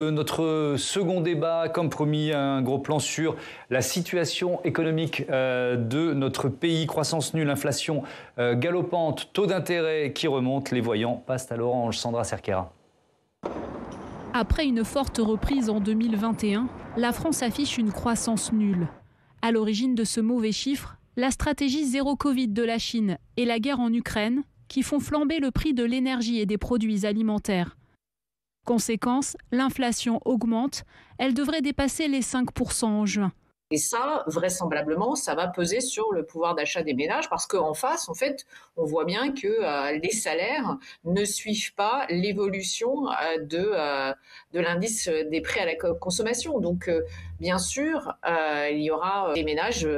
Notre second débat, comme promis, un gros plan sur la situation économique de notre pays. Croissance nulle, inflation galopante, taux d'intérêt qui remonte. Les voyants passent à l'orange. Sandra Cerquera. Après une forte reprise en 2021, la France affiche une croissance nulle. À l'origine de ce mauvais chiffre, la stratégie zéro Covid de la Chine et la guerre en Ukraine qui font flamber le prix de l'énergie et des produits alimentaires. Conséquence, l'inflation augmente, elle devrait dépasser les 5% en juin. Et ça, vraisemblablement, ça va peser sur le pouvoir d'achat des ménages parce qu'en face, en fait, on voit bien que les salaires ne suivent pas l'évolution de l'indice des prix à la consommation. Donc, bien sûr, il y aura des ménages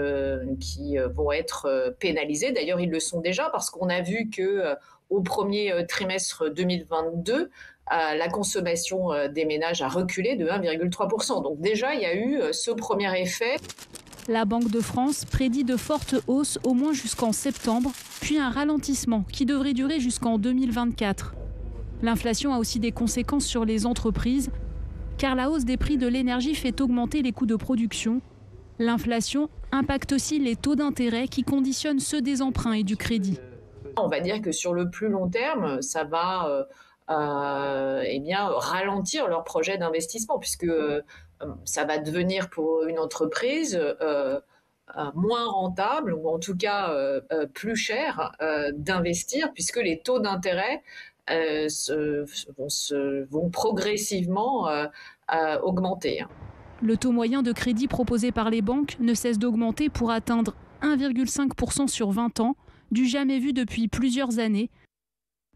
qui vont être pénalisés. D'ailleurs, ils le sont déjà parce qu'on a vu que au premier trimestre 2022, la consommation des ménages a reculé de 1,3%. Donc déjà, il y a eu ce premier effet. La Banque de France prédit de fortes hausses au moins jusqu'en septembre, puis un ralentissement qui devrait durer jusqu'en 2024. L'inflation a aussi des conséquences sur les entreprises, car la hausse des prix de l'énergie fait augmenter les coûts de production. L'inflation impacte aussi les taux d'intérêt qui conditionnent ceux des emprunts et du crédit. On va dire que sur le plus long terme, ça va ralentir leur projet d'investissement puisque ça va devenir pour une entreprise moins rentable ou en tout cas plus cher d'investir puisque les taux d'intérêt vont progressivement augmenter. Le taux moyen de crédit proposé par les banques ne cesse d'augmenter pour atteindre 1,5% sur 20 ans, du jamais vu depuis plusieurs années.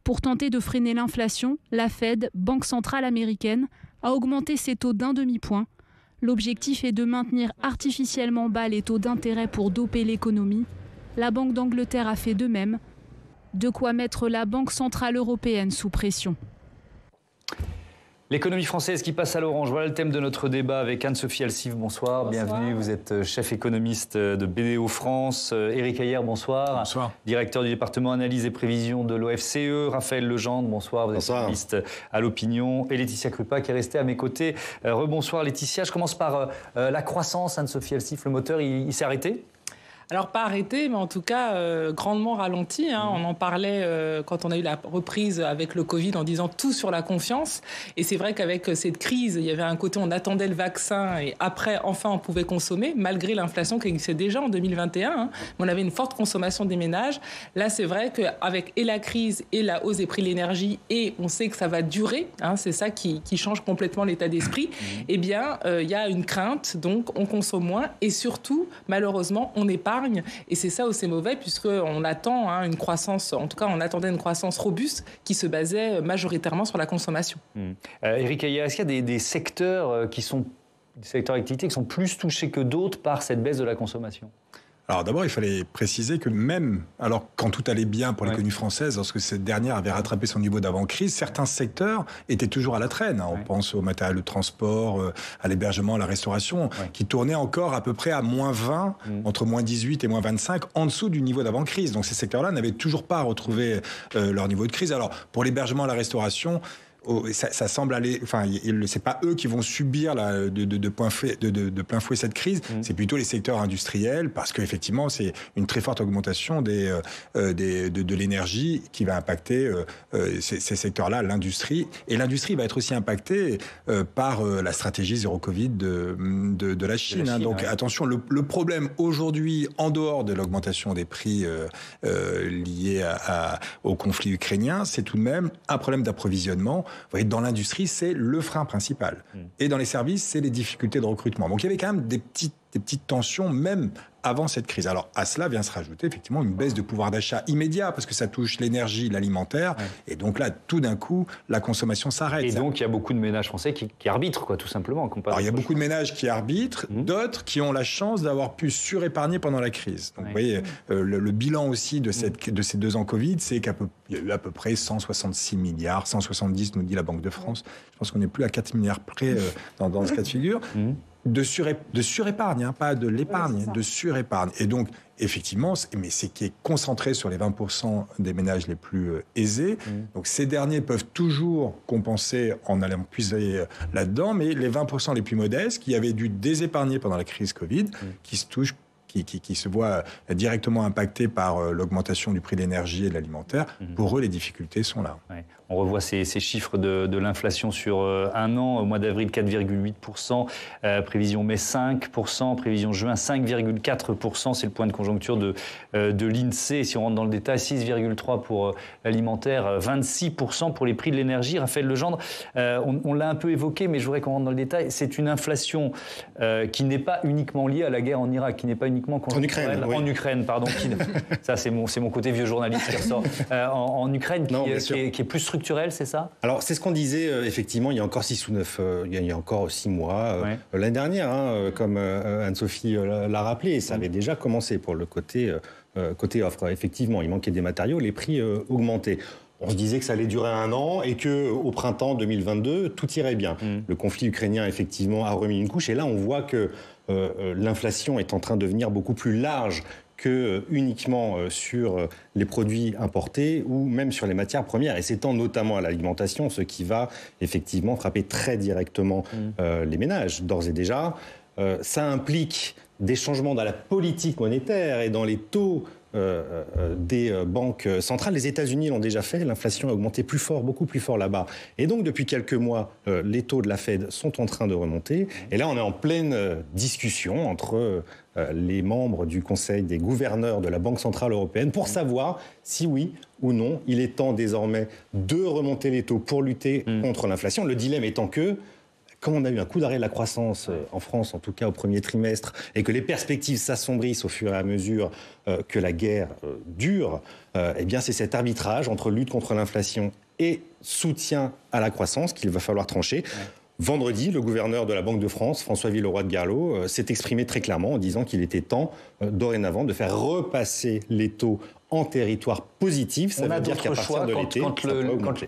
Pour tenter de freiner l'inflation, la Fed, banque centrale américaine, a augmenté ses taux d'un demi-point. L'objectif est de maintenir artificiellement bas les taux d'intérêt pour doper l'économie. La Banque d'Angleterre a fait de même. De quoi mettre la Banque centrale européenne sous pression. L'économie française qui passe à l'orange, voilà le thème de notre débat avec Anne-Sophie Alsive, bonsoir. Bienvenue, vous êtes chef économiste de BDO France. Éric Heyer, bonsoir. Bonsoir. Directeur du département analyse et prévision de l'OFCE. Raphaël Legendre, bonsoir, vous êtes journaliste à l'Opinion. Et Laetitia Krupa qui est restée à mes côtés. Rebonsoir Laetitia, je commence par la croissance. Anne-Sophie Alsive, le moteur, il s'est arrêté ? Alors pas arrêté, mais en tout cas grandement ralenti. On en parlait quand on a eu la reprise avec le Covid en disant tout sur la confiance. Et c'est vrai qu'avec cette crise, il y avait un côté on attendait le vaccin et après enfin on pouvait consommer malgré l'inflation qui existait déjà en 2021. On avait une forte consommation des ménages. Là c'est vrai qu'avec et la crise et la hausse des prix de l'énergie et on sait que ça va durer, c'est ça qui change complètement l'état d'esprit. Eh bien il y a une crainte, donc on consomme moins et surtout malheureusement on épargne. Et c'est ça où c'est mauvais puisqu'on attend une croissance, en tout cas on attendait une croissance robuste qui se basait majoritairement sur la consommation. Éric Heyer, est-ce qu'il y a des secteurs des secteurs d'activité qui sont plus touchés que d'autres par cette baisse de la consommation ? Alors d'abord, il fallait préciser que même, alors quand tout allait bien pour l'économie française, lorsque cette dernière avait rattrapé son niveau d'avant-crise, certains secteurs étaient toujours à la traîne. On pense au matériel de transport, à l'hébergement, à la restauration, qui tournaient encore à peu près à moins 20, entre moins 18 et moins 25, en dessous du niveau d'avant-crise. Donc ces secteurs-là n'avaient toujours pas retrouvé leur niveau de crise. Alors pour l'hébergement, la restauration, ça semble aller. Enfin, c'est pas eux qui vont subir de plein fouet cette crise. C'est plutôt les secteurs industriels, parce qu'effectivement, c'est une très forte augmentation de l'énergie qui va impacter ces secteurs-là, l'industrie. Et l'industrie va être aussi impactée par la stratégie zéro Covid de la Chine. Donc attention, le problème aujourd'hui, en dehors de l'augmentation des prix liés au conflit ukrainien, c'est tout de même un problème d'approvisionnement. Vous voyez, dans l'industrie, c'est le frein principal. Et dans les services, c'est les difficultés de recrutement. Donc il y avait quand même des petites tensions, même avant cette crise. Alors à cela vient se rajouter effectivement une baisse de pouvoir d'achat immédiat, parce que ça touche l'énergie, l'alimentaire, et donc là, tout d'un coup, la consommation s'arrête. Et donc il y a beaucoup de ménages français qui arbitrent, tout simplement. Alors il y a beaucoup de ménages qui arbitrent, d'autres qui ont la chance d'avoir pu surépargner pendant la crise. Donc vous voyez, le bilan aussi de ces 2 ans Covid, c'est qu'il y a eu à peu près 166 milliards, 170 nous dit la Banque de France. Je pense qu'on n'est plus à 4 milliards près dans ce cas de figure. de surépargne, pas de l'épargne, de surépargne. Et donc, effectivement, mais c'est qui est concentré sur les 20% des ménages les plus aisés. Donc, ces derniers peuvent toujours compenser en allant puiser là-dedans, mais les 20% les plus modestes, qui avaient dû désépargner pendant la crise Covid, qui se voient directement impactés par l'augmentation du prix de l'énergie et de l'alimentaire, pour eux, les difficultés sont là. Ouais. On revoit ces chiffres de l'inflation sur un an. Au mois d'avril, 4,8%. Prévision mai, 5%. Prévision juin, 5,4%. C'est le point de conjoncture de l'INSEE. Si on rentre dans le détail, 6,3% pour l'alimentaire, 26% pour les prix de l'énergie. Raphaël Legendre, on l'a un peu évoqué, mais je voudrais qu'on rentre dans le détail. C'est une inflation qui n'est pas uniquement liée à la guerre en Irak, qui n'est pas uniquement conjoncturelle. En Ukraine, pardon. Ça, c'est mon côté vieux journaliste qui ressort. En Ukraine, qui est plus structurelle, c'est ça? Alors, c'est ce qu'on disait, effectivement, il y a encore 6 ou 9, il y a encore 6 mois, l'année dernière, comme Anne-Sophie l'a rappelé, ça avait déjà commencé pour le côté offre. Effectivement, il manquait des matériaux, les prix augmentaient. On se disait que ça allait durer 1 an et qu'au printemps 2022, tout irait bien. Le conflit ukrainien, effectivement, a remis une couche. Et là, on voit que l'inflation est en train de devenir beaucoup plus large que uniquement sur les produits importés ou même sur les matières premières. Et s'étend notamment à l'alimentation, ce qui va effectivement frapper très directement les ménages. D'ores et déjà, ça implique des changements dans la politique monétaire et dans les taux des banques centrales. Les États-Unis l'ont déjà fait, l'inflation a augmenté plus fort, beaucoup plus fort là-bas. Et donc, depuis quelques mois, les taux de la Fed sont en train de remonter. Et là, on est en pleine discussion entre les membres du Conseil des gouverneurs de la Banque centrale européenne pour savoir si oui ou non, il est temps désormais de remonter les taux pour lutter contre l'inflation. Le dilemme étant que, comme on a eu un coup d'arrêt de la croissance en France, en tout cas au premier trimestre, et que les perspectives s'assombrissent au fur et à mesure que la guerre dure, eh bien c'est cet arbitrage entre lutte contre l'inflation et soutien à la croissance qu'il va falloir trancher. Vendredi, le gouverneur de la Banque de France, François Villeroy de Galhau, s'est exprimé très clairement en disant qu'il était temps, dorénavant, de faire repasser les taux en territoire positif. Ça veut dire qu'à partir de l'été...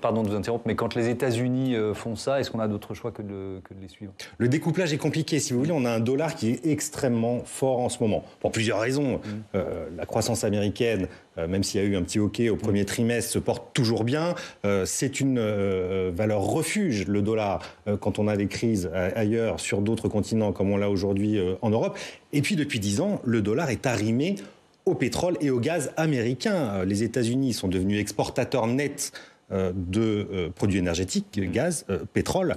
Pardon de vous interrompre, mais quand les États-Unis font ça, est-ce qu'on a d'autres choix que de les suivre? Le découplage est compliqué. Si vous voulez, on a un dollar qui est extrêmement fort en ce moment. Pour plusieurs raisons. La croissance américaine, même s'il y a eu un petit hockey au premier trimestre, se porte toujours bien. C'est une valeur refuge, le dollar, quand on a des crises ailleurs, sur d'autres continents, comme on l'a aujourd'hui en Europe. Et puis, depuis 10 ans, le dollar est arrimé au pétrole et au gaz américain. Les États-Unis sont devenus exportateurs nets de produits énergétiques, gaz, pétrole.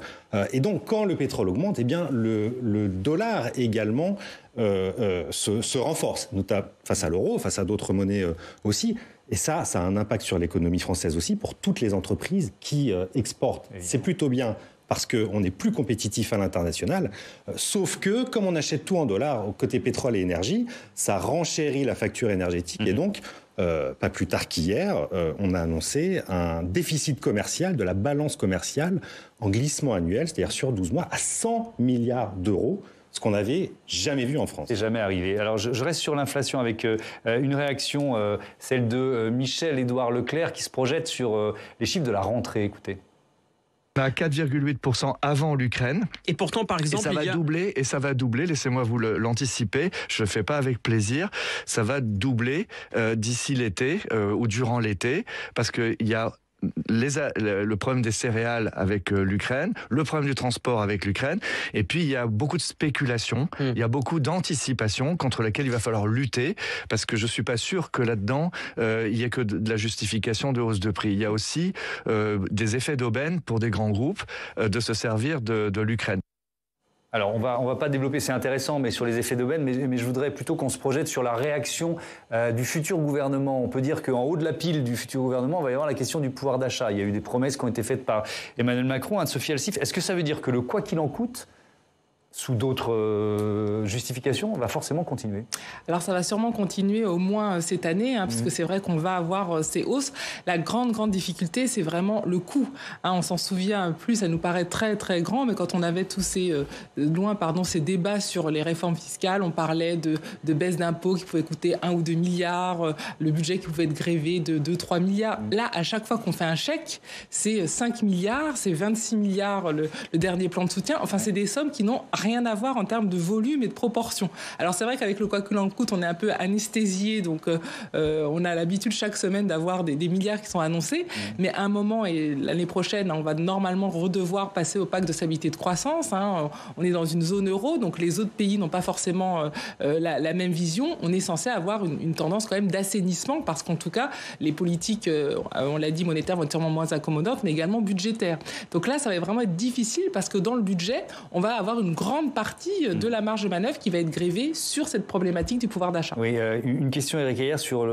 Et donc, quand le pétrole augmente, eh bien, le dollar également se renforce, notamment face à l'euro, face à d'autres monnaies aussi. Et ça a un impact sur l'économie française aussi, pour toutes les entreprises qui exportent. C'est plutôt bien, parce qu'on est plus compétitif à l'international, sauf que, comme on achète tout en dollars, côté pétrole et énergie, ça renchérit la facture énergétique, et donc, pas plus tard qu'hier, on a annoncé un déficit commercial de la balance commerciale en glissement annuel, c'est-à-dire sur 12 mois, à 100 milliards d'euros, ce qu'on n'avait jamais vu en France. C'est jamais arrivé. Alors, je reste sur l'inflation avec une réaction, celle de Michel-Édouard Leclerc, qui se projette sur les chiffres de la rentrée. Écoutez. À 4,8% avant l'Ukraine. Et pourtant, par exemple, et ça va doubler, laissez-moi vous l'anticiper, je ne le fais pas avec plaisir, ça va doubler d'ici l'été ou durant l'été, parce qu'il y a le problème des céréales avec l'Ukraine, le problème du transport avec l'Ukraine, et puis il y a beaucoup de spéculation, il y a beaucoup d'anticipation contre laquelle il va falloir lutter, parce que je ne suis pas sûr que là-dedans, il n'y ait que de la justification de hausse de prix. Il y a aussi des effets d'aubaine pour des grands groupes de se servir de l'Ukraine. Alors, on va pas développer, c'est intéressant, mais sur les effets d'aubaine, mais je voudrais plutôt qu'on se projette sur la réaction du futur gouvernement. On peut dire qu'en haut de la pile du futur gouvernement, il va y avoir la question du pouvoir d'achat. Il y a eu des promesses qui ont été faites par Emmanuel Macron, Anne-Sophie Elsif. Est-ce que ça veut dire que le quoi qu'il en coûte, sous d'autres justifications, va forcément continuer? Alors ça va sûrement continuer au moins cette année, parce que c'est vrai qu'on va avoir ces hausses. La grande difficulté, c'est vraiment le coût. On s'en souvient plus, ça nous paraît très très grand, mais quand on avait tous ces débats sur les réformes fiscales, on parlait de baisse d'impôts qui pouvaient coûter 1 ou 2 milliards, le budget qui pouvait être grévé de 2-3 milliards. Là, à chaque fois qu'on fait un chèque, c'est 5 milliards, c'est 26 milliards le dernier plan de soutien. Enfin, c'est des sommes qui n'ont rien à voir en termes de volume et de proportion. Alors c'est vrai qu'avec le quoi qu'il en coûte, on est un peu anesthésié, donc on a l'habitude chaque semaine d'avoir des milliards qui sont annoncés, mais à un moment, et l'année prochaine, on va normalement redevoir passer au pacte de stabilité de croissance. On est dans une zone euro, donc les autres pays n'ont pas forcément la même vision. On est censé avoir une tendance quand même d'assainissement, parce qu'en tout cas, les politiques, on l'a dit, monétaires vont être sûrement moins accommodantes, mais également budgétaires. Donc là, ça va vraiment être difficile, parce que dans le budget, on va avoir une grande partie de la marge de manœuvre qui va être grévée sur cette problématique du pouvoir d'achat. Oui, une question, Éric Heyer, sur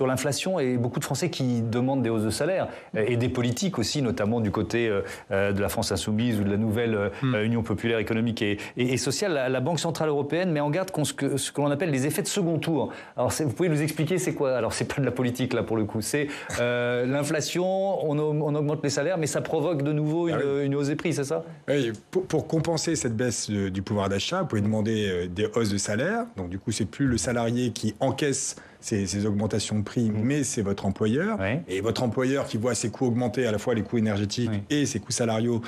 l'inflation, et beaucoup de Français qui demandent des hausses de salaire, et des politiques aussi, notamment du côté de la France insoumise ou de la nouvelle Union populaire économique et sociale. La Banque centrale européenne met en garde contre ce que l'on appelle les effets de second tour. Alors, vous pouvez nous expliquer c'est quoi? Alors, c'est pas de la politique là pour le coup, c'est l'inflation, on augmente les salaires, mais ça provoque de nouveau une hausse des prix, c'est ça? Oui, pour compenser cette baisse du pouvoir d'achat, vous pouvez demander des hausses de salaire. Donc du coup, c'est plus le salarié qui encaisse ces augmentations de prix, mais c'est votre employeur. Oui. Et votre employeur qui voit ses coûts augmenter, à la fois les coûts énergétiques et ses coûts salariaux,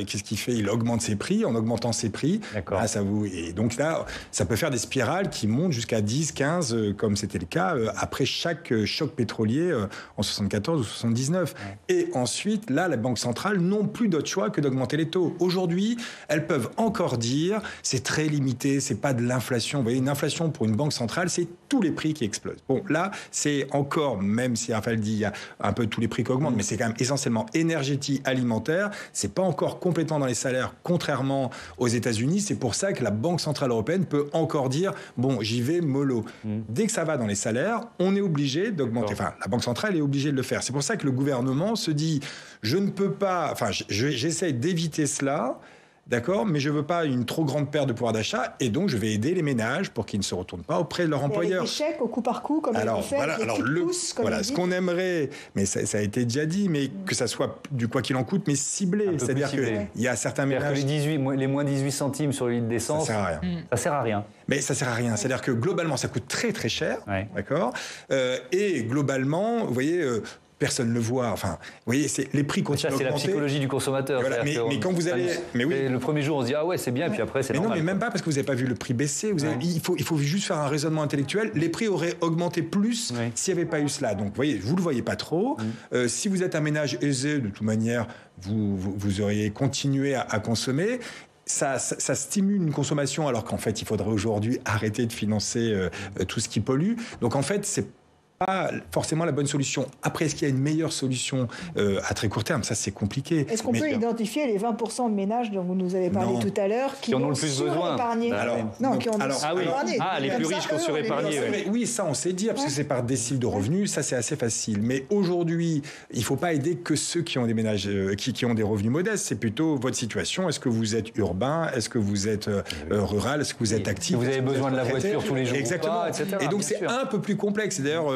qu'est-ce qu'il fait? Il augmente ses prix. En augmentant ses prix, et donc là, ça peut faire des spirales qui montent jusqu'à 10, 15, comme c'était le cas après chaque choc pétrolier en 74 ou 79. Et ensuite, là, la Banque centrale n'ont plus d'autre choix que d'augmenter les taux. Aujourd'hui, elles peuvent encore dire c'est très limité, c'est pas de l'inflation. Vous voyez, une inflation pour une banque centrale, c'est tous les prix qui explosent. Bon, là, c'est encore, même si Raphaël dit il y a un peu tous les prix qui augmentent, mais c'est quand même essentiellement énergétique, alimentaire. C'est pas encore complètement dans les salaires, contrairement aux États-Unis. C'est pour ça que la Banque centrale européenne peut encore dire bon, j'y vais mollo. Dès que ça va dans les salaires, on est obligé d'augmenter. Enfin, la Banque centrale est obligée de le faire. C'est pour ça que le gouvernement se dit je ne peux pas. Enfin, j'essaie d'éviter cela. D'accord, mais je ne veux pas une trop grande perte de pouvoir d'achat, et donc je vais aider les ménages pour qu'ils ne se retournent pas auprès de leur employeur. Avec des chèques au coup par coup, comme ils l'ont fait, ce qu'on aimerait, mais ça a été déjà dit, mais que ça soit du quoi qu'il en coûte, mais ciblé. C'est-à-dire qu'il y a certains ménages... Que les moins 18 centimes sur le litre d'essence, ça sert à rien. Ça sert à rien. Mais ça sert à rien. C'est-à-dire que globalement, ça coûte très très cher, d'accord, et globalement, vous voyez... personne ne le voit. Enfin, vous voyez, les prix continuent à augmenter. C'est la psychologie du consommateur. Voilà, mais quand vous allez... Le premier jour, on se dit, ah ouais, c'est bien, et puis après, c'est normal. Non, mais même pas parce que vous n'avez pas vu le prix baisser. Il faut juste faire un raisonnement intellectuel. Les prix auraient augmenté plus s'il n'y avait pas eu cela. Donc, vous voyez, vous ne le voyez pas trop. Si vous êtes un ménage aisé, de toute manière, vous auriez continué à consommer. Ça stimule une consommation, alors qu'en fait, il faudrait aujourd'hui arrêter de financer tout ce qui pollue. Donc, en fait, c'est pas forcément la bonne solution. Après, est-ce qu'il y a une meilleure solution à très court terme? Ça, c'est compliqué. Est-ce qu'on peut identifier les 20% de ménages dont vous nous avez parlé tout à l'heure qui en ont le plus besoin? Les plus riches qui ont surépargné. Oui, ça, on sait dire, parce que c'est par décile de revenus, ça, c'est assez facile. Mais aujourd'hui, il ne faut pas aider que ceux qui ont des ménages, qui ont des revenus modestes. C'est plutôt votre situation. Est-ce que vous êtes urbain? Est-ce que vous êtes rural? Est-ce que vous êtes actif? Vous avez besoin de la voiture tous les jours? Exactement. Etc. Et donc, c'est un peu plus complexe. Et d'ailleurs,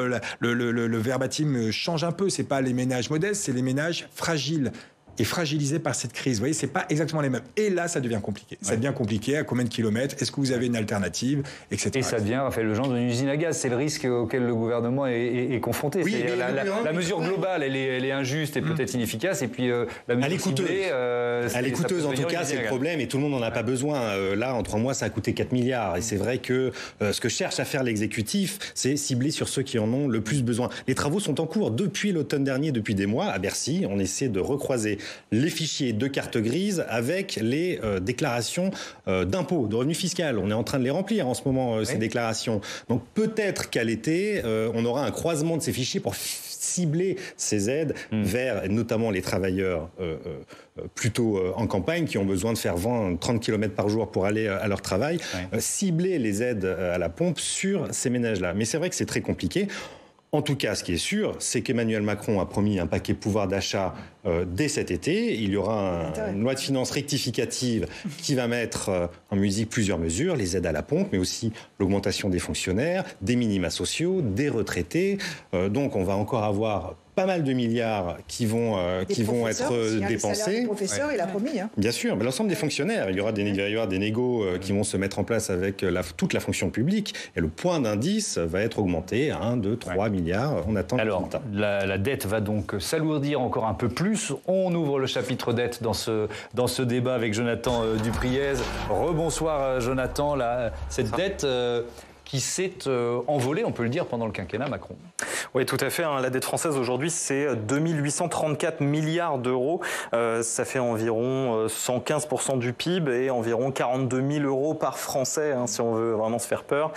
le verbatim change un peu. C'est pas les ménages modestes, c'est les ménages fragiles et fragilisés par cette crise. Vous voyez, c'est pas exactement les mêmes. Et là, ça devient compliqué. Ça devient compliqué. À combien de kilomètres? Est-ce que vous avez une alternative, etc. Et ça devient, le genre d'une usine à gaz. C'est le risque auquel le gouvernement est confronté. Oui, la mesure globale, elle est injuste et peut-être inefficace. Et puis la mesure ciblée, elle est coûteuse. En tout cas, c'est le problème. Et tout le monde n'en a pas besoin. Là, en 3 mois, ça a coûté 4 milliards. Et c'est vrai que ce que cherche à faire l'exécutif, c'est cibler sur ceux qui en ont le plus besoin. Les travaux sont en cours. Depuis l'automne dernier, depuis des mois, à Bercy, on essaie de recroiser les fichiers de carte grise avec les déclarations d'impôts, de revenus fiscaux. On est en train de les remplir en ce moment, ces déclarations. Donc peut-être qu'à l'été, on aura un croisement de ces fichiers pour cibler ces aides vers notamment les travailleurs plutôt en campagne qui ont besoin de faire 20-30 km par jour pour aller à leur travail. Cibler les aides à la pompe sur ces ménages-là. Mais c'est vrai que c'est très compliqué. En tout cas, ce qui est sûr, c'est qu'Emmanuel Macron a promis un paquet pouvoir d'achat dès cet été. Il y aura une loi de finances rectificative qui va mettre en musique plusieurs mesures, les aides à la pompe, mais aussi l'augmentation des fonctionnaires, des minima sociaux, des retraités. Donc on va encore avoir pas mal de milliards qui vont être dépensés. Le professeur, il a promis. Hein. Bien sûr, mais l'ensemble des fonctionnaires. Il y aura des négos qui vont se mettre en place avec toute la fonction publique. Et le point d'indice va être augmenté à 1, 2, 3 milliards. On attend. Alors, la dette va donc s'alourdir encore un peu plus. On ouvre le chapitre dette dans ce débat avec Jonathan Dupriez. Rebonsoir Jonathan. Cette dette qui s'est envolée, on peut le dire, pendant le quinquennat Macron. Oui, tout à fait. La dette française aujourd'hui, c'est 2 834 milliards d'euros. Ça fait environ 115% du PIB et environ 42 000 euros par Français, si on veut vraiment se faire peur.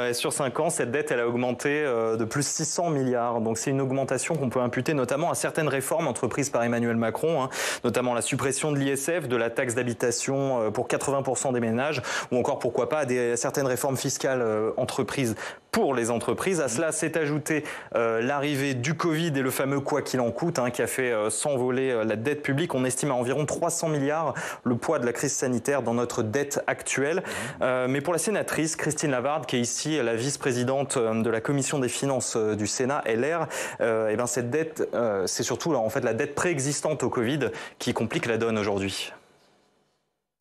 Et sur 5 ans, cette dette, elle a augmenté de plus de 600 milliards. Donc c'est une augmentation qu'on peut imputer notamment à certaines réformes entreprises par Emmanuel Macron, notamment la suppression de l'ISF, de la taxe d'habitation pour 80% des ménages, ou encore, pourquoi pas, à certaines réformes fiscales entreprises pour les entreprises. À cela s'est ajouté l'arrivée du Covid et le fameux quoi qu'il en coûte qui a fait s'envoler la dette publique. On estime à environ 300 milliards le poids de la crise sanitaire dans notre dette actuelle. Mais pour la sénatrice Christine Lavarde, qui est ici la vice-présidente de la commission des finances du Sénat, LR, cette dette, c'est surtout en fait la dette préexistante au Covid qui complique la donne aujourd'hui.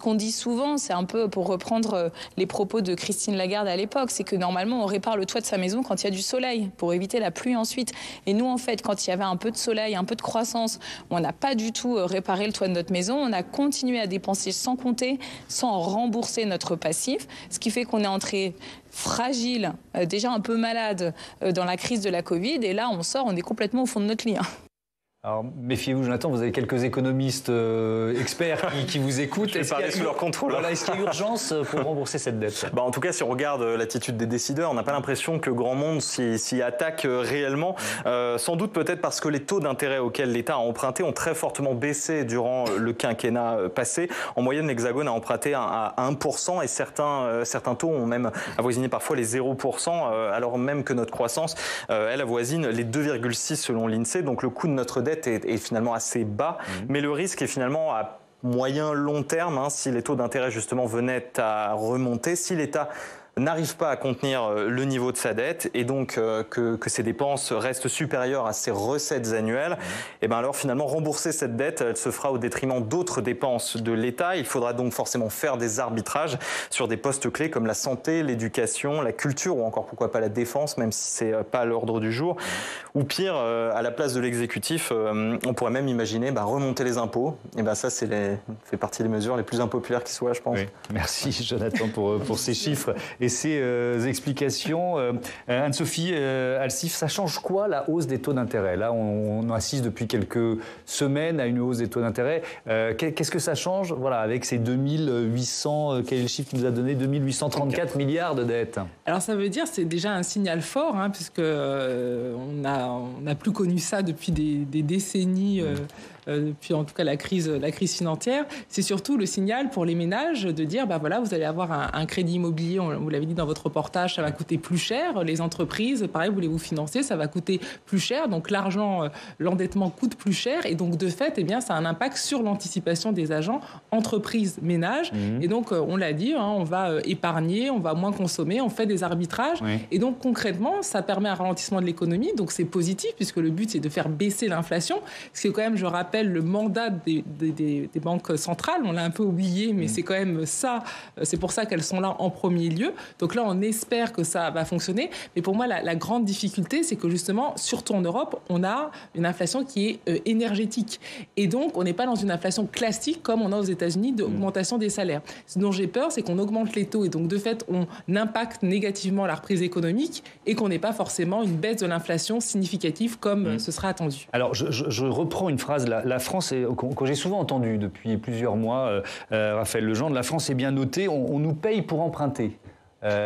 Ce qu'on dit souvent, c'est un peu pour reprendre les propos de Christine Lagarde à l'époque, c'est que normalement on répare le toit de sa maison quand il y a du soleil pour éviter la pluie ensuite. Et nous en fait, quand il y avait un peu de soleil, un peu de croissance, on n'a pas du tout réparé le toit de notre maison, on a continué à dépenser sans compter, sans rembourser notre passif, ce qui fait qu'on est entré fragile, déjà un peu malade dans la crise de la Covid, et là on sort, on est complètement au fond de notre lit. Alors, méfiez-vous, Jonathan, vous avez quelques économistes experts qui vous écoutent. Est-ce qu'il y a sous leur contrôle. Voilà, est-ce qu'il y a urgence pour rembourser cette dette ? En tout cas, si on regarde l'attitude des décideurs, on n'a pas l'impression que le grand monde s'y attaque réellement. Sans doute peut-être parce que les taux d'intérêt auxquels l'État a emprunté ont très fortement baissé durant le quinquennat passé. En moyenne, l'Hexagone a emprunté à 1% et certains taux ont même avoisiné parfois les 0%, alors même que notre croissance, elle avoisine les 2,6 selon l'INSEE. Donc le coût de notre dette est finalement assez bas, mais le risque est finalement à moyen-long terme, si les taux d'intérêt justement venaient à remonter, si l'État n'arrive pas à contenir le niveau de sa dette et donc que ses dépenses restent supérieures à ses recettes annuelles, et alors finalement rembourser cette dette, elle se fera au détriment d'autres dépenses de l'État. Il faudra donc forcément faire des arbitrages sur des postes clés comme la santé, l'éducation, la culture ou encore pourquoi pas la défense, même si c'est pas à l'ordre du jour. Ou pire, à la place de l'exécutif, on pourrait même imaginer remonter les impôts. Et ça, fait partie des mesures les plus impopulaires qui soient, je pense. Oui. Merci Jonathan pour ces chiffres et ces explications. Anne-Sophie Alsif, ça change quoi la hausse des taux d'intérêt ? Là, on assiste depuis quelques semaines à une hausse des taux d'intérêt. Qu'est-ce que ça change avec ces 2800, quel est le chiffre qu'il nous a donné, 2834 milliards de dettes ? Alors ça veut dire c'est déjà un signal fort, puisque on n'a plus connu ça depuis des décennies. Puis en tout cas la crise financière, c'est surtout le signal pour les ménages de dire vous allez avoir un crédit immobilier, vous l'avez dit dans votre reportage, ça va coûter plus cher. Les entreprises, pareil, vous voulez vous financer, ça va coûter plus cher. Donc l'endettement coûte plus cher et donc de fait, ça a un impact sur l'anticipation des agents entreprises, ménages. Et donc on l'a dit, on va épargner, on va moins consommer, on fait des arbitrages. Et donc concrètement, ça permet un ralentissement de l'économie. Donc c'est positif puisque le but c'est de faire baisser l'inflation. Ce qui est quand même, je rappelle, le mandat des banques centrales. On l'a un peu oublié, mais c'est quand même ça. C'est pour ça qu'elles sont là en premier lieu. Donc là, on espère que ça va fonctionner. Mais pour moi, la grande difficulté, c'est que justement, surtout en Europe, on a une inflation qui est énergétique. Et donc, on n'est pas dans une inflation classique comme on a aux États-Unis d'augmentation des salaires. Ce dont j'ai peur, c'est qu'on augmente les taux et donc, de fait, on impacte négativement la reprise économique et qu'on n'ait pas forcément une baisse de l'inflation significative comme ce sera attendu. Alors, je reprends une phrase là. La France, que j'ai souvent entendue depuis plusieurs mois, Raphaël Legendre, la France est bien notée, on nous paye pour emprunter.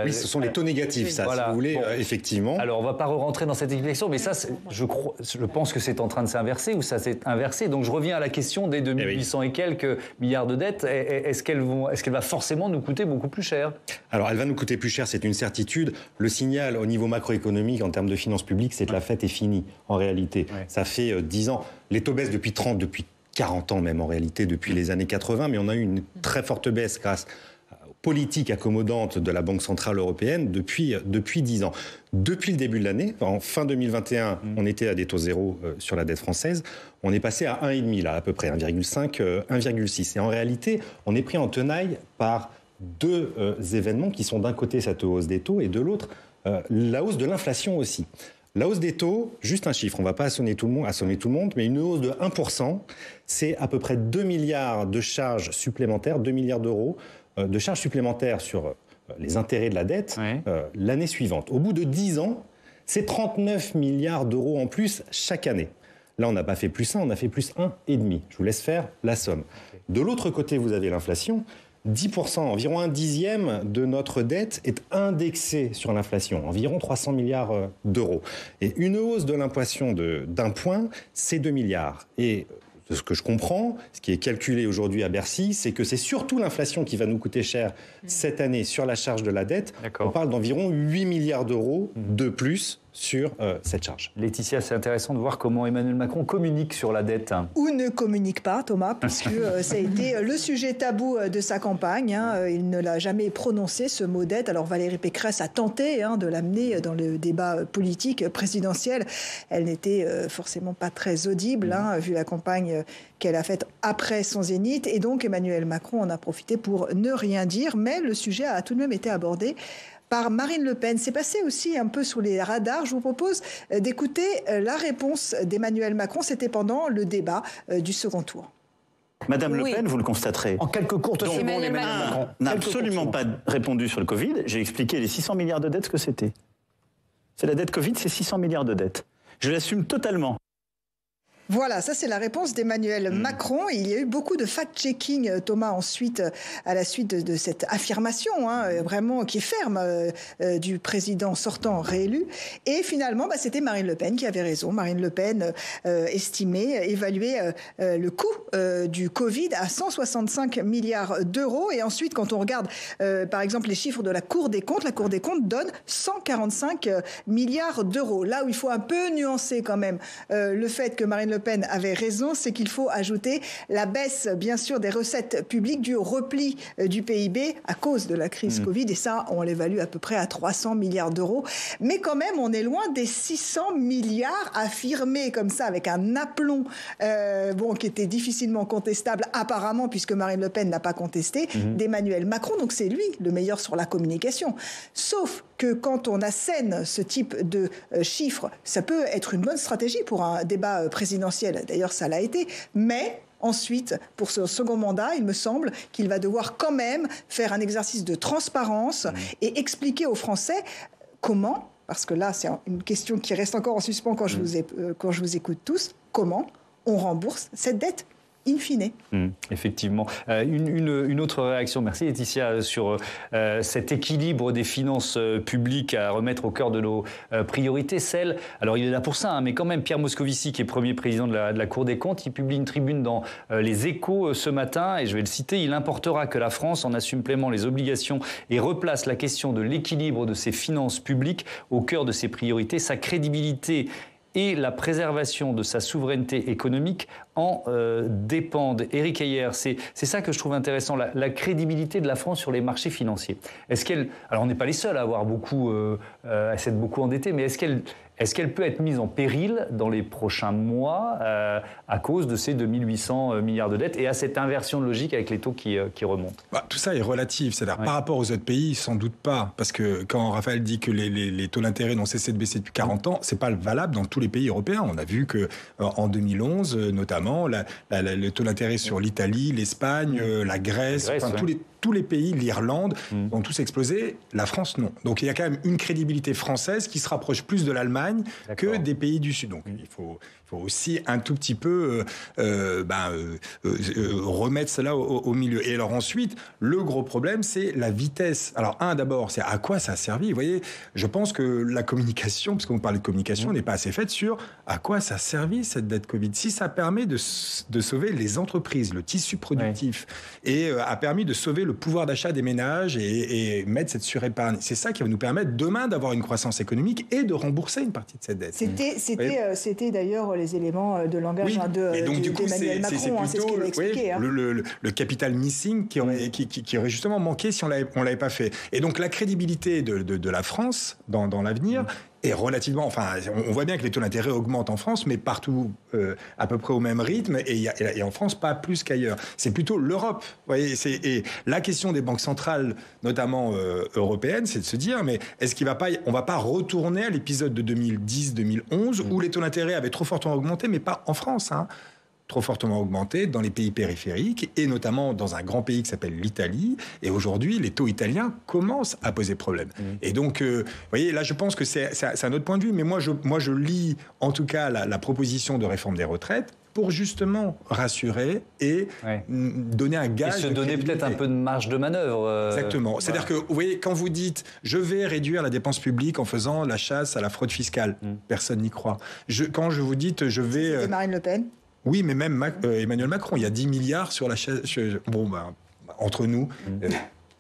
Oui, ce sont les taux négatifs, ça, si vous voulez, effectivement. Alors, on ne va pas rentrer dans cette explication, mais ça, je pense que c'est en train de s'inverser, ou ça s'est inversé. Donc, je reviens à la question des 2800 et quelques milliards de dettes. Est-ce qu'elle va forcément nous coûter beaucoup plus cher ? Alors, elle va nous coûter plus cher, c'est une certitude. Le signal au niveau macroéconomique, en termes de finances publiques, c'est que la fête est finie, en réalité. Ça fait 10 ans. Les taux baissent depuis 40 ans même, en réalité, depuis les années 80, mais on a eu une très forte baisse grâce politique accommodante de la Banque Centrale Européenne depuis 10 ans. Depuis le début de l'année, en fin 2021, on était à des taux zéro sur la dette française. On est passé à 1,5 là, à peu près, 1,5, 1,6. Et en réalité, on est pris en tenaille par deux événements qui sont d'un côté cette hausse des taux et de l'autre, la hausse de l'inflation aussi. La hausse des taux, juste un chiffre, on ne va pas assommer tout le monde, mais une hausse de 1%, c'est à peu près 2 milliards de charges supplémentaires, 2 milliards d'euros de charges supplémentaires sur les intérêts de la dette l'année suivante. Au bout de 10 ans, c'est 39 milliards d'euros en plus chaque année. Là, on n'a pas fait plus 1, on a fait plus 1,5. Je vous laisse faire la somme. De l'autre côté, vous avez l'inflation. 10%, environ un dixième de notre dette est indexée sur l'inflation, environ 300 milliards d'euros. Et une hausse de l'inflation d'un point, c'est 2 milliards. Et de ce que je comprends, ce qui est calculé aujourd'hui à Bercy, c'est que c'est surtout l'inflation qui va nous coûter cher cette année sur la charge de la dette. On parle d'environ 8 milliards d'euros de plus sur cette charge. Laetitia, c'est intéressant de voir comment Emmanuel Macron communique sur la dette. Ou ne communique pas, Thomas, puisque ça a été le sujet tabou de sa campagne. Il ne l'a jamais prononcé, ce mot dette. Alors Valérie Pécresse a tenté de l'amener dans le débat politique présidentiel. Elle n'était forcément pas très audible, vu la campagne qu'elle a faite après son zénith. Et donc Emmanuel Macron en a profité pour ne rien dire. Mais le sujet a tout de même été abordé par Marine Le Pen. C'est passé aussi un peu sous les radars. Je vous propose d'écouter la réponse d'Emmanuel Macron. C'était pendant le débat du second tour. Madame Le Pen, vous le constaterez. En quelques courtes secondes, Emmanuel Macron n'a absolument pas répondu sur le Covid. J'ai expliqué les 600 milliards de dettes ce que c'était. C'est la dette Covid, c'est 600 milliards de dettes. Je l'assume totalement. Voilà, ça c'est la réponse d'Emmanuel Macron. Il y a eu beaucoup de fact-checking, Thomas, ensuite, à la suite de cette affirmation, vraiment qui est ferme, du président sortant réélu. Et finalement, c'était Marine Le Pen qui avait raison. Marine Le Pen évaluait le coût du Covid à 165 milliards d'euros. Et ensuite, quand on regarde, par exemple, les chiffres de la Cour des comptes donne 145 milliards d'euros. Là où il faut un peu nuancer quand même le fait que Marine Le Pen avait raison, c'est qu'il faut ajouter la baisse, bien sûr, des recettes publiques due au repli du PIB à cause de la crise Covid. Et ça, on l'évalue à peu près à 300 milliards d'euros. Mais quand même, on est loin des 600 milliards affirmés comme ça, avec un aplomb qui était difficilement contestable, apparemment, puisque Marine Le Pen n'a pas contesté, d'Emmanuel Macron. Donc c'est lui le meilleur sur la communication. Sauf que quand on assène ce type de chiffres, ça peut être une bonne stratégie pour un débat présidentiel. D'ailleurs, ça l'a été. Mais ensuite, pour ce second mandat, il me semble qu'il va devoir quand même faire un exercice de transparence et expliquer aux Français comment, parce que là, c'est une question qui reste encore en suspens quand je vous écoute tous, comment on rembourse cette dette in fine. Effectivement. Une autre réaction, merci Laetitia, sur cet équilibre des finances publiques à remettre au cœur de nos priorités. Alors il est là pour ça, mais quand même, Pierre Moscovici, qui est premier président de la Cour des comptes, il publie une tribune dans Les Échos ce matin, et je vais le citer, il importera que la France en assume pleinement les obligations et replace la question de l'équilibre de ses finances publiques au cœur de ses priorités. Sa crédibilité et la préservation de sa souveraineté économique en dépendent. Éric Heyer, c'est ça que je trouve intéressant, la crédibilité de la France sur les marchés financiers. Alors on n'est pas les seuls à avoir à s'être beaucoup endettés, mais est-ce qu'elle peut être mise en péril dans les prochains mois à cause de ces 2800 milliards de dettes et à cette inversion de logique avec les taux qui remontent? Tout ça est relatif. C'est-à-dire, par rapport aux autres pays, sans doute pas. Parce que quand Raphaël dit que les taux d'intérêt n'ont cessé de baisser depuis 40 ans, c'est pas valable dans tous les pays européens. On a vu que en 2011, notamment, le taux d'intérêt sur l'Italie, l'Espagne, la Grèce, tous les pays, l'Irlande, ont tous explosé. La France, non. Donc il y a quand même une crédibilité française qui se rapproche plus de l'Allemagne que des pays du Sud. Donc il faut aussi un tout petit peu remettre cela au milieu. Et alors ensuite, le gros problème, c'est la vitesse. Alors d'abord, c'est à quoi ça a servi. Vous voyez, je pense que la communication, parce qu'on parle de communication, n'est pas assez faite sur à quoi ça a servi cette dette Covid. Si ça permet de sauver les entreprises, le tissu productif, et a permis de sauver le pouvoir d'achat des ménages et mettre cette surépargne. C'est ça qui va nous permettre demain d'avoir une croissance économique et de rembourser une partie de cette dette. C'était d'ailleurs les éléments de langage d'Emmanuel Macron, c'est ce qu'il a expliqué. Le capital missing qui aurait justement manqué si on l'avait pas fait. Et donc la crédibilité de la France dans l'avenir est relativement... Enfin, on voit bien que les taux d'intérêt augmentent en France, mais partout à peu près au même rythme, et en France, pas plus qu'ailleurs. C'est plutôt l'Europe. Et la question des banques centrales, notamment européennes, c'est de se dire, mais est-ce on va pas retourner à l'épisode de 2010-2011, où les taux d'intérêt avaient trop fortement augmenté, mais pas en France, trop fortement augmenté dans les pays périphériques et notamment dans un grand pays qui s'appelle l'Italie. Et aujourd'hui, les taux italiens commencent à poser problème. Et donc, vous voyez, là, je pense que c'est un autre point de vue. Mais moi, je lis en tout cas la proposition de réforme des retraites pour justement rassurer et donner un gage. Et se donner peut-être un peu de marge de manœuvre. Exactement. C'est-à-dire que, vous voyez, quand vous dites « je vais réduire la dépense publique en faisant la chasse à la fraude fiscale », personne n'y croit. Quand je vous dis « je vais… » C'est Marine Le Pen. Oui, mais même Emmanuel Macron, il y a 10 milliards sur la chaise. Entre nous,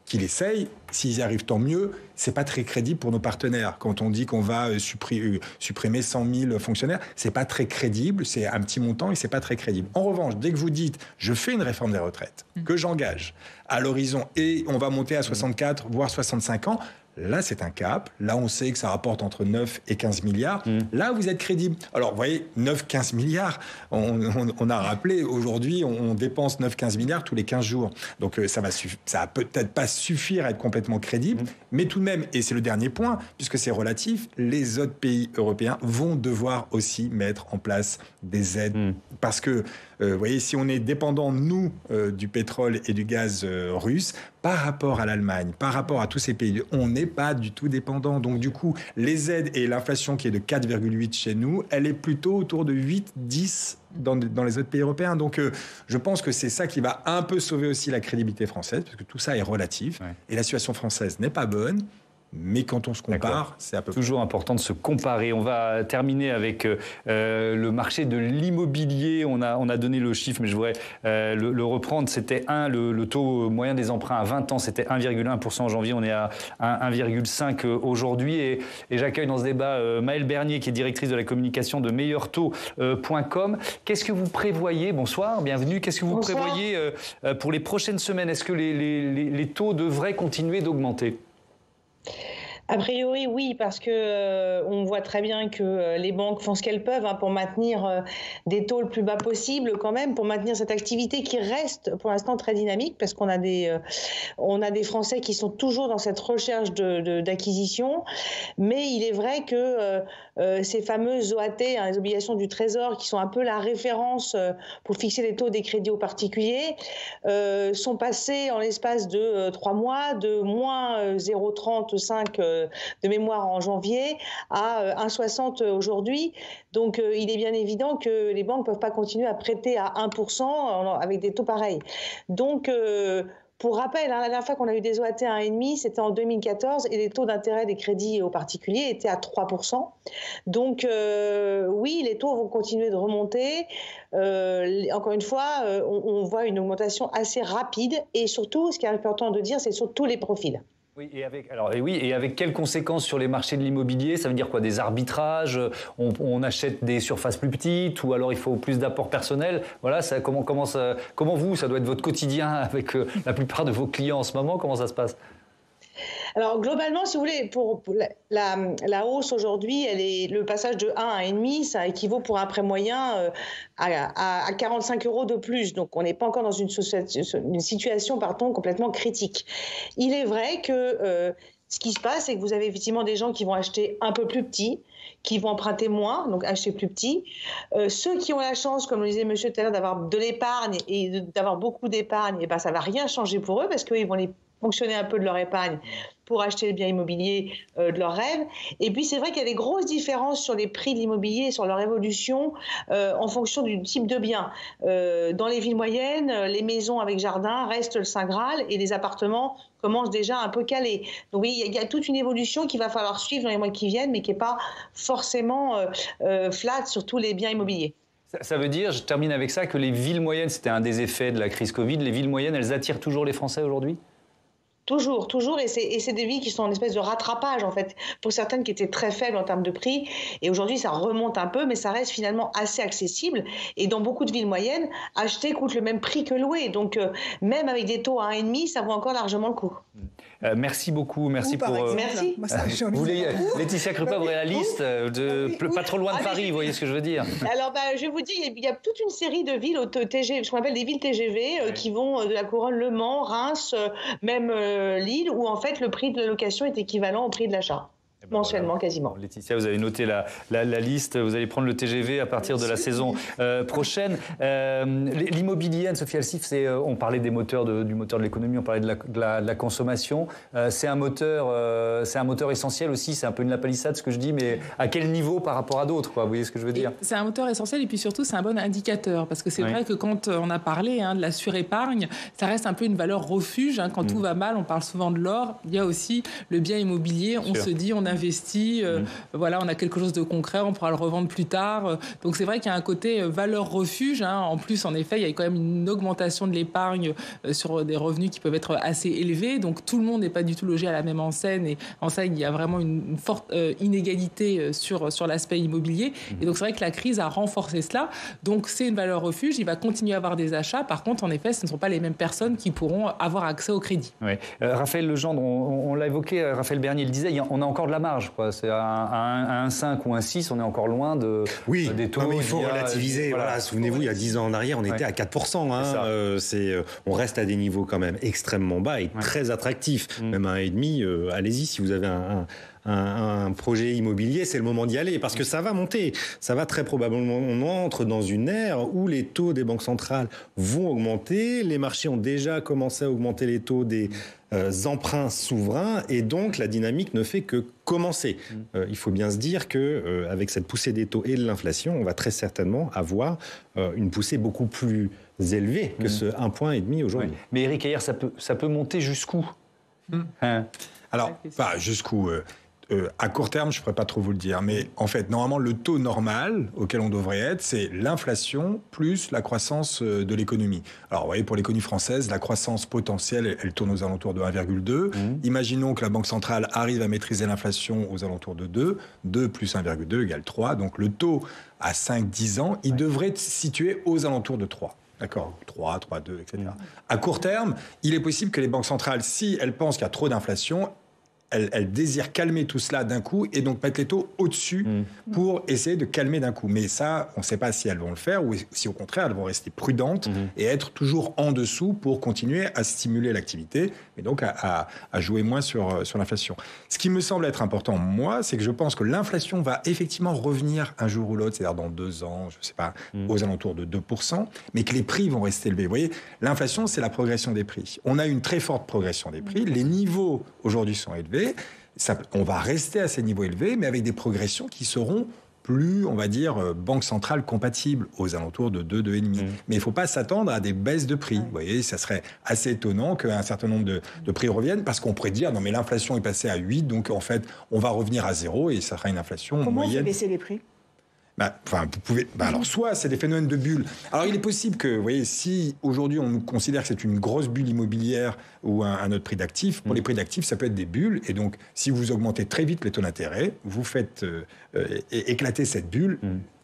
qu'il essaye, s'ils y arrivent, tant mieux. C'est pas très crédible pour nos partenaires. Quand on dit qu'on va supprimer 100 000 fonctionnaires, c'est pas très crédible, c'est un petit montant et c'est pas très crédible. En revanche, dès que vous dites « je fais une réforme des retraites, que j'engage à l'horizon et on va monter à 64, voire 65 ans », là, c'est un cap. Là, on sait que ça rapporte entre 9 et 15 milliards. Là, vous êtes crédible. Alors, vous voyez, 9-15 milliards, on a rappelé, aujourd'hui, on dépense 9-15 milliards tous les 15 jours. Donc, ça va peut-être pas suffire à être complètement crédible, mais tout de même, et c'est le dernier point, puisque c'est relatif, les autres pays européens vont devoir aussi mettre en place des aides. Parce que, vous voyez, si on est dépendant, nous, du pétrole et du gaz russe, par rapport à l'Allemagne, par rapport à tous ces pays, on n'est pas du tout dépendant. Donc, du coup, les aides et l'inflation qui est de 4,8 chez nous, elle est plutôt autour de 8-10 dans les autres pays européens. Donc, je pense que c'est ça qui va un peu sauver aussi la crédibilité française, parce que tout ça est relatif. Et la situation française n'est pas bonne. Mais quand on se compare, c'est à peu près... Toujours important de se comparer. On va terminer avec le marché de l'immobilier. On a donné le chiffre, mais je voudrais le reprendre. C'était le taux moyen des emprunts à 20 ans, c'était 1,1% en janvier. On est à 1,5% aujourd'hui. Et j'accueille dans ce débat Maëlle Bernier, qui est directrice de la communication de meilleurtaux.com. Qu'est-ce que vous prévoyez? Bonsoir, bienvenue. Qu'est-ce que vous prévoyez pour les prochaines semaines? Est-ce que les taux devraient continuer d'augmenter? A priori, oui, parce que on voit très bien que les banques font ce qu'elles peuvent pour maintenir des taux le plus bas possible, quand même, pour maintenir cette activité qui reste pour l'instant très dynamique, parce qu'on a des Français qui sont toujours dans cette recherche d'acquisition. Mais il est vrai que ces fameuses OAT, les obligations du Trésor, qui sont un peu la référence pour fixer les taux des crédits aux particuliers, sont passées en l'espace de 3 mois de moins 0,35 de mémoire en janvier à 1,60 aujourd'hui. Donc il est bien évident que les banques ne peuvent pas continuer à prêter à 1% avec des taux pareils. Donc pour rappel, la dernière fois qu'on a eu des OAT à 1,5, c'était en 2014 et les taux d'intérêt des crédits aux particuliers étaient à 3%. Donc oui, les taux vont continuer de remonter. Encore une fois, on voit une augmentation assez rapide et surtout, ce qui est important de dire, c'est sur tous les profils. Oui, et avec quelles conséquences sur les marchés de l'immobilier? Ça veut dire quoi? Des arbitrages? On achète des surfaces plus petites, ou alors il faut plus d'apport personnel? Voilà, comment vous, ça doit être votre quotidien avec la plupart de vos clients en ce moment? Comment ça se passe? Alors globalement, si vous voulez, pour la hausse aujourd'hui, le passage de 1 à 1,5, ça équivaut pour un prêt moyen à 45 € de plus. Donc on n'est pas encore dans une situation complètement critique. Il est vrai que ce qui se passe, c'est que vous avez effectivement des gens qui vont acheter un peu plus petit, qui vont emprunter moins, donc acheter plus petit. Ceux qui ont la chance, comme le disait monsieur tout à l'heure, d'avoir de l'épargne et d'avoir beaucoup d'épargne, ça ne va rien changer pour eux, parce qu'eux, ils vont fonctionner un peu de leur épargne pour acheter les biens immobiliers de leurs rêves. Et puis, c'est vrai qu'il y a des grosses différences sur les prix de l'immobilier et sur leur évolution en fonction du type de bien. Dans les villes moyennes, les maisons avec jardin restent le Saint Graal et les appartements commencent déjà un peu calés. Donc oui, il y a toute une évolution qu'il va falloir suivre dans les mois qui viennent, mais qui n'est pas forcément flat sur tous les biens immobiliers. Ça veut dire, je termine avec ça, que les villes moyennes, c'était un des effets de la crise Covid, les villes moyennes, elles attirent toujours les Français aujourd'hui ? Toujours. Et c'est des villes qui sont en espèce de rattrapage, en fait, pour certaines qui étaient très faibles en termes de prix. Et aujourd'hui, ça remonte un peu, mais ça reste finalement assez accessible. Et dans beaucoup de villes moyennes, acheter coûte le même prix que louer. Donc, même avec des taux à 1,5, ça vaut encore largement le coup. Merci beaucoup. Merci pour. Merci. Moi, ça, j'ai envie de... Laetitia Krupa, vous avez la liste pas trop loin de Paris, vous voyez ce que je veux dire. Alors, je vais vous dire, il y a toute une série de villes TGV, ce qu'on appelle des villes TGV, qui vont de la Couronne, Le Mans, Reims, même Lille, où en fait le prix de la location est équivalent au prix de l'achat. Mensuellement, quasiment. Laetitia, vous avez noté la liste. Vous allez prendre le TGV à partir de la saison prochaine. L'immobilier, Anne-Sophie Alsif, on parlait des moteurs du moteur de l'économie, on parlait de la consommation. C'est un moteur essentiel aussi. C'est un peu une lapalissade ce que je dis, mais à quel niveau par rapport à d'autres, quoi, vous voyez ce que je veux dire? C'est un moteur essentiel et puis surtout c'est un bon indicateur parce que c'est vrai que quand on a parlé de la surépargne, ça reste un peu une valeur refuge. Quand tout va mal, on parle souvent de l'or. Il y a aussi le bien immobilier. On se dit, on investi, voilà, on a quelque chose de concret, on pourra le revendre plus tard. Donc c'est vrai qu'il y a un côté valeur refuge. En plus, en effet, il y a quand même une augmentation de l'épargne sur des revenus qui peuvent être assez élevés. Donc tout le monde n'est pas du tout logé à la même enseigne. Et en ça, il y a vraiment une forte inégalité sur l'aspect immobilier. Et donc c'est vrai que la crise a renforcé cela. Donc c'est une valeur refuge. Il va continuer à avoir des achats. Par contre, en effet, ce ne sont pas les mêmes personnes qui pourront avoir accès au crédit. Oui. Raphaël Legendre, on l'a évoqué, Raphaël Bernier le disait, on a encore de la marge, quoi. C'est à 1,5 ou 1,6, on est encore loin des taux. Oui, il faut relativiser. Voilà, souvenez-vous, il y a 10 ans en arrière, on était à 4%. On reste à des niveaux quand même extrêmement bas et très attractifs. Même à 1,5, allez-y, si vous avez un projet immobilier, c'est le moment d'y aller parce que ça va monter. Ça va très probablement. On entre dans une ère où les taux des banques centrales vont augmenter. Les marchés ont déjà commencé à augmenter les taux des emprunts souverains et donc la dynamique ne fait que commencer. Il faut bien se dire que avec cette poussée des taux et de l'inflation, on va très certainement avoir une poussée beaucoup plus élevée que ce 1,5 point aujourd'hui. Mais Éric Heyer, ça peut monter jusqu'où? Alors, pas jusqu'où à court terme, je ne pourrais pas trop vous le dire, mais en fait, normalement, le taux normal auquel on devrait être, c'est l'inflation plus la croissance de l'économie. Alors, vous voyez, pour l'économie française, la croissance potentielle, elle tourne aux alentours de 1,2. Imaginons que la Banque centrale arrive à maîtriser l'inflation aux alentours de 2. 2 plus 1,2 égale 3. Donc, le taux à 5-10 ans, il devrait être situé aux alentours de 3. D'accord, 3, 3,2, etc. À court terme, il est possible que les banques centrales, si elles pensent qu'il y a trop d'inflation, elles désirent calmer tout cela d'un coup et donc mettre les taux au-dessus pour essayer de calmer d'un coup. Mais ça, on ne sait pas si elles vont le faire ou si au contraire, elles vont rester prudentes et être toujours en dessous pour continuer à stimuler l'activité et donc à jouer moins sur l'inflation. Ce qui me semble être important, moi, c'est que je pense que l'inflation va effectivement revenir un jour ou l'autre, c'est-à-dire dans 2 ans, je ne sais pas, aux alentours de 2%, mais que les prix vont rester élevés. Vous voyez, l'inflation, c'est la progression des prix. On a une très forte progression des prix. Les niveaux aujourd'hui sont élevés. On va rester à ces niveaux élevés, mais avec des progressions qui seront plus, on va dire, banque centrale compatibles, aux alentours de 2, 2,5. Mais il ne faut pas s'attendre à des baisses de prix. Vous voyez, ça serait assez étonnant qu'un certain nombre de prix reviennent, parce qu'on pourrait dire, non mais l'inflation est passée à 8, donc en fait, on va revenir à 0 et ça sera une inflation moyenne. Comment on fait baisser les prix ? Vous pouvez. Alors, soit c'est des phénomènes de bulles. Alors, il est possible que, vous voyez, si aujourd'hui on considère que c'est une grosse bulle immobilière ou un autre prix d'actifs, pour les prix d'actifs, ça peut être des bulles. Et donc, si vous augmentez très vite les taux d'intérêt, vous faites éclater cette bulle.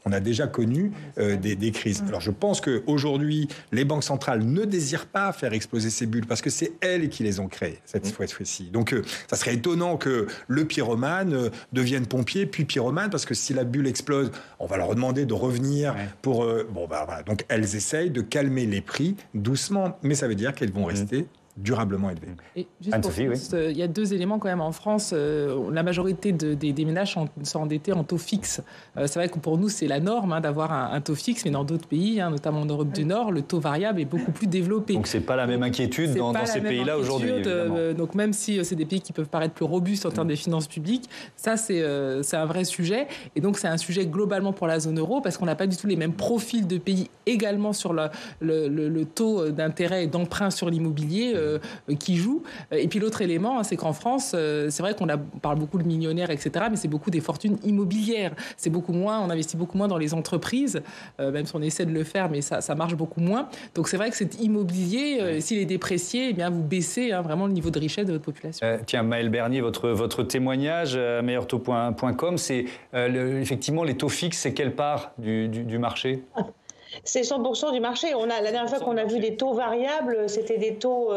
On a déjà connu des crises. Alors, je pense qu'aujourd'hui, les banques centrales ne désirent pas faire exploser ces bulles parce que c'est elles qui les ont créées, cette fois-ci. Donc, ça serait étonnant que le pyromane devienne pompier, puis pyromane, parce que si la bulle explose, on va leur demander de revenir pour... voilà. Donc, elles essayent de calmer les prix doucement, mais ça veut dire qu'elles vont rester durablement élevé. Et juste pour il y a 2 éléments quand même en France. La majorité des ménages sont endettés en taux fixe. C'est vrai que pour nous, c'est la norme d'avoir un taux fixe, mais dans d'autres pays, notamment en Europe du Nord, le taux variable est beaucoup plus développé. Donc c'est pas la même inquiétude dans ces pays-là aujourd'hui. Donc même si c'est des pays qui peuvent paraître plus robustes en termes des finances publiques, ça c'est un vrai sujet. Et donc c'est un sujet globalement pour la zone euro, parce qu'on n'a pas du tout les mêmes profils de pays également sur le taux d'intérêt et d'emprunt sur l'immobilier. qui joue. Et puis l'autre élément, c'est qu'en France, c'est vrai qu'on parle beaucoup de millionnaires, etc., mais c'est beaucoup des fortunes immobilières. C'est beaucoup moins, on investit beaucoup moins dans les entreprises, même si on essaie de le faire, mais ça marche beaucoup moins. Donc c'est vrai que cet immobilier, s'il est déprécié, eh bien vous baissez vraiment le niveau de richesse de votre population. Tiens, Maëlle Bernier, votre témoignage à meilleurtaux.com, c'est effectivement les taux fixes, c'est quelle part du marché ? C'est 100% du marché. La dernière fois qu'on a vu des taux variables, c'était des taux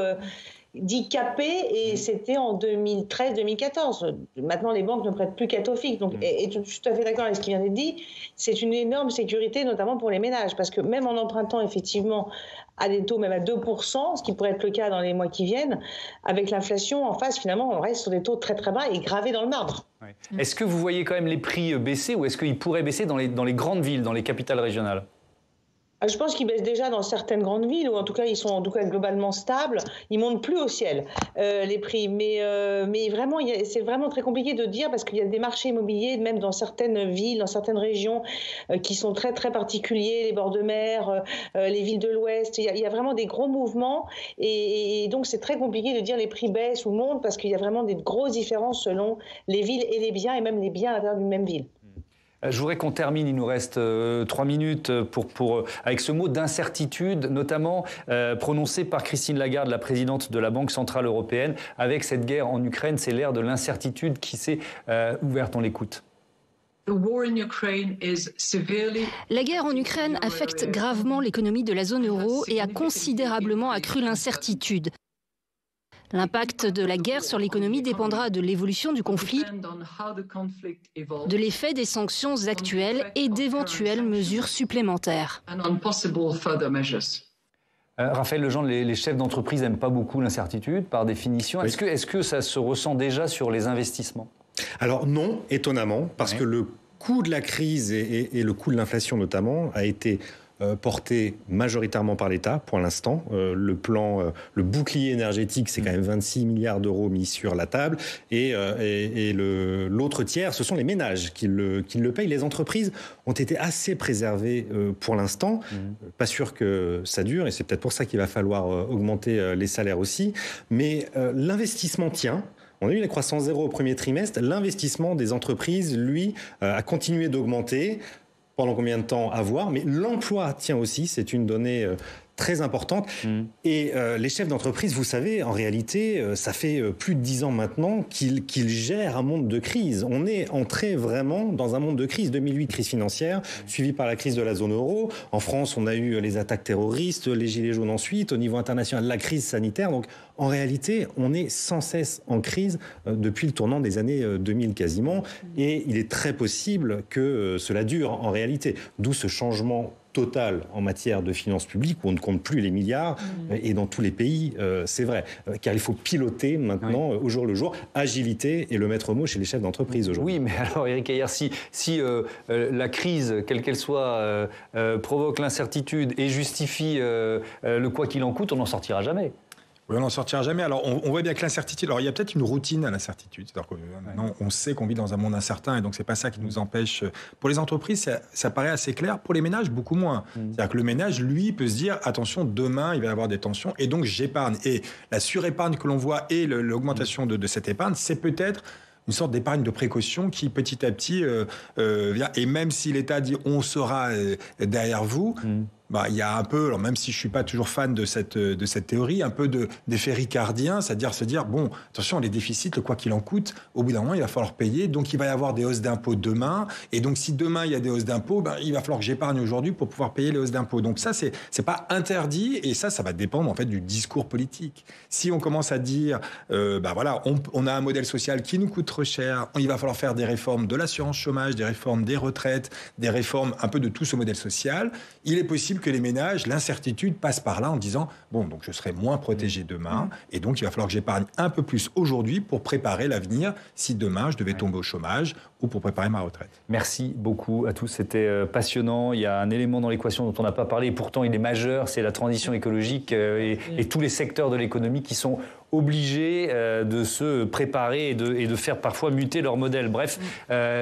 dits capés et c'était en 2013-2014. Maintenant, les banques ne prêtent plus qu'à taux fixe. Donc, et je suis tout à fait d'accord avec ce qui vient d'être dit. C'est une énorme sécurité, notamment pour les ménages, parce que même en empruntant effectivement à des taux même à 2%, ce qui pourrait être le cas dans les mois qui viennent, avec l'inflation en face, finalement, on reste sur des taux très très bas et gravés dans le marbre. Ouais. Est-ce que vous voyez quand même les prix baisser ou est-ce qu'ils pourraient baisser dans les grandes villes, dans les capitales régionales ? Je pense qu'ils baissent déjà dans certaines grandes villes, ou en tout cas, ils sont en tout cas globalement stables. Ils montent plus au ciel, les prix. Mais vraiment, c'est vraiment très compliqué de dire parce qu'il y a des marchés immobiliers, même dans certaines villes, dans certaines régions, qui sont très, très particuliers, les bords de mer, les villes de l'Ouest. Il y a vraiment des gros mouvements. Et donc, c'est très compliqué de dire les prix baissent ou montent parce qu'il y a vraiment des grosses différences selon les villes et les biens, et même les biens à l'intérieur d'une même ville. Je voudrais qu'on termine, il nous reste 3 minutes avec ce mot d'incertitude, notamment prononcé par Christine Lagarde, la présidente de la Banque Centrale Européenne. Avec cette guerre en Ukraine, c'est l'ère de l'incertitude qui s'est ouverte. On l'écoute. La guerre en Ukraine affecte gravement l'économie de la zone euro et a considérablement accru l'incertitude. L'impact de la guerre sur l'économie dépendra de l'évolution du conflit, de l'effet des sanctions actuelles et d'éventuelles mesures supplémentaires. Raphaël Legendre, les chefs d'entreprise n'aiment pas beaucoup l'incertitude, par définition. Oui. Est-ce que ça se ressent déjà sur les investissements ? Alors non, étonnamment, parce que le coût de la crise et le coût de l'inflation notamment a été porté majoritairement par l'État pour l'instant. Le bouclier énergétique, c'est quand même 26 milliards d'euros mis sur la table. Et l'autre tiers, ce sont les ménages qui le payent. Les entreprises ont été assez préservées pour l'instant. Pas sûr que ça dure, et c'est peut-être pour ça qu'il va falloir augmenter les salaires aussi. Mais l'investissement tient. On a eu la croissance zéro au premier trimestre. L'investissement des entreprises, lui, a continué d'augmenter. Pendant combien de temps à voir, mais l'emploi tient aussi, c'est une donnée très importante. Et les chefs d'entreprise, vous savez, en réalité, ça fait plus de 10 ans maintenant qu'ils gèrent un monde de crise. On est entré vraiment dans un monde de crise. 2008, crise financière, suivie par la crise de la zone euro. En France, on a eu les attaques terroristes, les gilets jaunes ensuite. Au niveau international, la crise sanitaire. Donc, en réalité, on est sans cesse en crise depuis le tournant des années 2000 quasiment. Et il est très possible que cela dure en réalité. D'où ce changement total en matière de finances publiques où on ne compte plus les milliards et dans tous les pays, c'est vrai. Car il faut piloter maintenant au jour le jour. Agilité est le maître mot chez les chefs d'entreprise aujourd'hui. Oui, mais alors Éric Heyer, si la crise, quelle qu'elle soit, provoque l'incertitude et justifie le quoi qu'il en coûte, on n'en sortira jamais. Oui, on n'en sortira jamais. Alors, on voit bien que l'incertitude... Alors, il y a peut-être une routine à l'incertitude. C'est-à-dire que maintenant, on sait qu'on vit dans un monde incertain et donc, c'est pas ça qui nous empêche... Pour les entreprises, ça paraît assez clair. Pour les ménages, beaucoup moins. C'est-à-dire que le ménage, lui, peut se dire, attention, demain, il va y avoir des tensions et donc, j'épargne. Et la surépargne que l'on voit et l'augmentation de cette épargne, c'est peut-être une sorte d'épargne de précaution qui, petit à petit, vient. Et même si l'État dit, on sera derrière vous... il y a un peu, alors même si je suis pas toujours fan de cette théorie, un peu d'effet ricardien, c'est-à-dire se dire, bon, attention, les déficits, le quoi qu'il en coûte, au bout d'un moment, il va falloir payer, donc il va y avoir des hausses d'impôts demain, et donc si demain il y a des hausses d'impôts, il va falloir que j'épargne aujourd'hui pour pouvoir payer les hausses d'impôts. Donc ça, c'est pas interdit, et ça va dépendre en fait du discours politique. Si on commence à dire, on a un modèle social qui nous coûte trop cher, il va falloir faire des réformes de l'assurance chômage, des réformes des retraites, des réformes un peu de tout ce modèle social, il est possible que les ménages, l'incertitude passe par là en disant bon, donc je serai moins protégé demain et donc il va falloir que j'épargne un peu plus aujourd'hui pour préparer l'avenir si demain je devais tomber au chômage ou pour préparer ma retraite. Merci beaucoup à tous, c'était passionnant. Il y a un élément dans l'équation dont on n'a pas parlé et pourtant il est majeur, c'est la transition écologique et tous les secteurs de l'économie qui sont obligés de se préparer et de faire parfois muter leur modèle. Bref,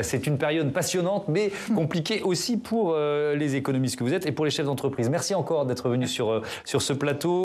c'est une période passionnante mais compliquée aussi pour les économistes que vous êtes et pour les chefs d'entreprise. Merci encore d'être venus sur ce plateau.